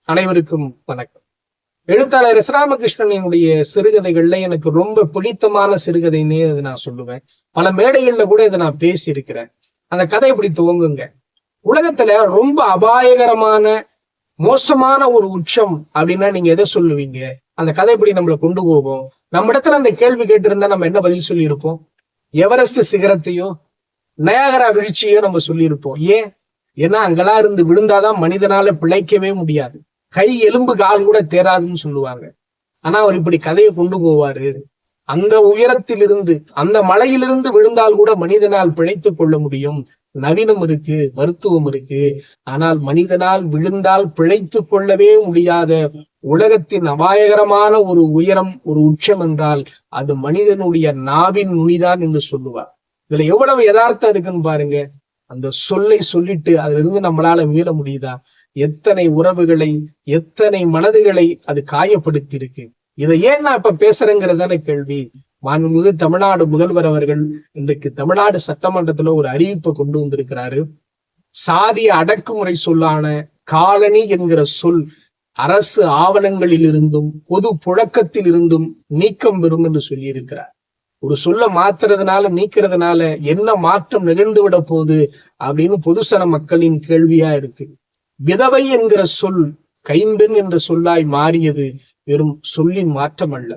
அனைவருக்கும் வணக்கம். எழுத்தாளர் எஸ். ராமகிருஷ்ணனுடைய சிறுகதைகள்ல எனக்கு ரொம்ப பிடித்தமான சிறுகதைன்னே அதை நான் சொல்லுவேன். பல மேடைகள்ல கூட இதை நான் பேசி இருக்கிறேன். அந்த கதை இப்படி துவங்குங்க. உலகத்துல ரொம்ப அபாயகரமான மோசமான ஒரு உச்சம் அப்படின்னா நீங்க எதை சொல்லுவீங்க? அந்த கதை இப்படி நம்மளை கொண்டு போகும். நம்ம இடத்துல அந்த கேள்வி கேட்டிருந்தா நம்ம என்ன பதில் சொல்லியிருப்போம்? எவரெஸ்ட் சிகரத்தையோ நயாகரா வீழ்ச்சியோ நம்ம சொல்லியிருப்போம். ஏன்னா அங்கெல்லாம் இருந்து விழுந்தாதான் மனிதனால பிழைக்கவே முடியாது. கை எலும்பு கால் கூட தேராதுன்னு சொல்லுவாங்க. ஆனா அவர் இப்படி கதையை கொண்டு போவாரு. அந்த உயரத்திலிருந்து அந்த மலையிலிருந்து விழுந்தால் கூட மனிதனால் பிழைத்துக் கொள்ள முடியும். நவீனம் இருக்கு, மருத்துவம் இருக்கு. ஆனால் மனிதனால் விழுந்தால் பிழைத்து கொள்ளவே முடியாத உலகத்தின் அபாயகரமான ஒரு உயரம், ஒரு உச்சம் என்றால் அது மனிதனுடைய நாவின் நுனிதான் என்று சொல்லுவார். இதுல எவ்வளவு யதார்த்தம் இருக்குன்னு பாருங்க. அந்த சொல்லை சொல்லிட்டு அதுல இருந்து நம்மளால மீள முடியுதா? எத்தனை உறவுகளை, எத்தனை மனதுகளை அது காயப்படுத்தி இருக்கு. இதை ஏன் நான் இப்ப பேசுறேங்கிறதான கேள்வி. மாண்புமிகு தமிழ்நாடு முதல்வர் அவர்கள் இன்றைக்கு தமிழ்நாடு சட்டமன்றத்துல ஒரு அறிவிப்பை கொண்டு வந்திருக்கிறாரு. சாதிய அடக்குமுறை சொல்லான காலனி என்கிற சொல் அரசு ஆவணங்களில் இருந்தும் பொது புழக்கத்தில் இருந்தும் நீக்கம் பெறும் என்று சொல்லி இருக்கிறார். ஒரு சொல்ல மாத்துறதுனால, நீக்கிறதுனால என்ன மாற்றம் நிகழ்ந்து விட போகுது அப்படின்னு பொதுசன மக்களின் கேள்வியா இருக்கு. விதவை என்கிற சொல் கைம்பெண் என்ற சொல்லாய் மாறியது வெறும் சொல்லின் மாற்றம் அல்ல.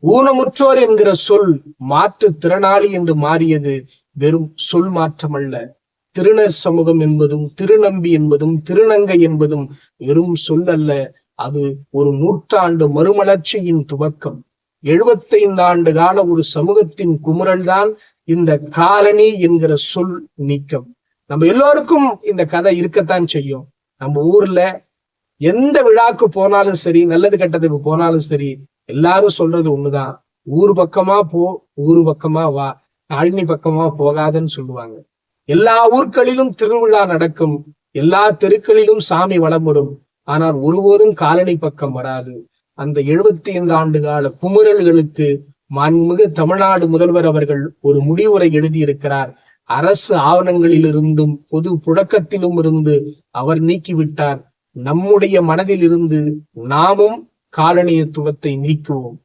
ஊனமுற்றோர் என்கிற சொல் மாற்று திறனாளி என்று மாறியது வெறும் சொல் மாற்றம் அல்ல. திருநர் சமூகம் என்பதும் திருநம்பி என்பதும் திருநங்கை என்பதும் வெறும் சொல் அல்ல. அது ஒரு நூற்றாண்டு மறுமலர்ச்சியின் துவக்கம். 75 ஆண்டு கால ஒரு சமூகத்தின் குமுறல் தான் இந்த காலனி என்கிற சொல் நீக்கம். நம்ம எல்லோருக்கும் இந்த கதை இருக்கத்தான் செய்யும். நம்ம ஊர்ல எந்த விழாக்கு போனாலும் சரி, நல்லது கெட்டதுக்கு போனாலும் சரி, எல்லாரும் சொல்றது ஒண்ணுதான். ஊர் பக்கமா போ, ஊர் பக்கமா வா, காலனி பக்கமா போகாதன்னு சொல்லுவாங்க. எல்லா ஊர்களிலும் திருவிழா நடக்கும், எல்லா தெருக்களிலும் சாமி வலம் வரும். ஆனால் ஒருபோதும் காலனி பக்கம் வராது. அந்த 75 ஆண்டு கால குமுறல்களுக்கு மாண்புமிகு தமிழ்நாடு முதல்வர் அவர்கள் ஒரு முடிவுரை எழுதியிருக்கிறார். அரசு ஆவணங்களில் இருந்தும் பொது புழக்கத்திலும் இருந்து அவர் நீக்கிவிட்டார். நம்முடைய மனதில் இருந்து நாமும் காலனியத்துவத்தை நீக்குவோம்.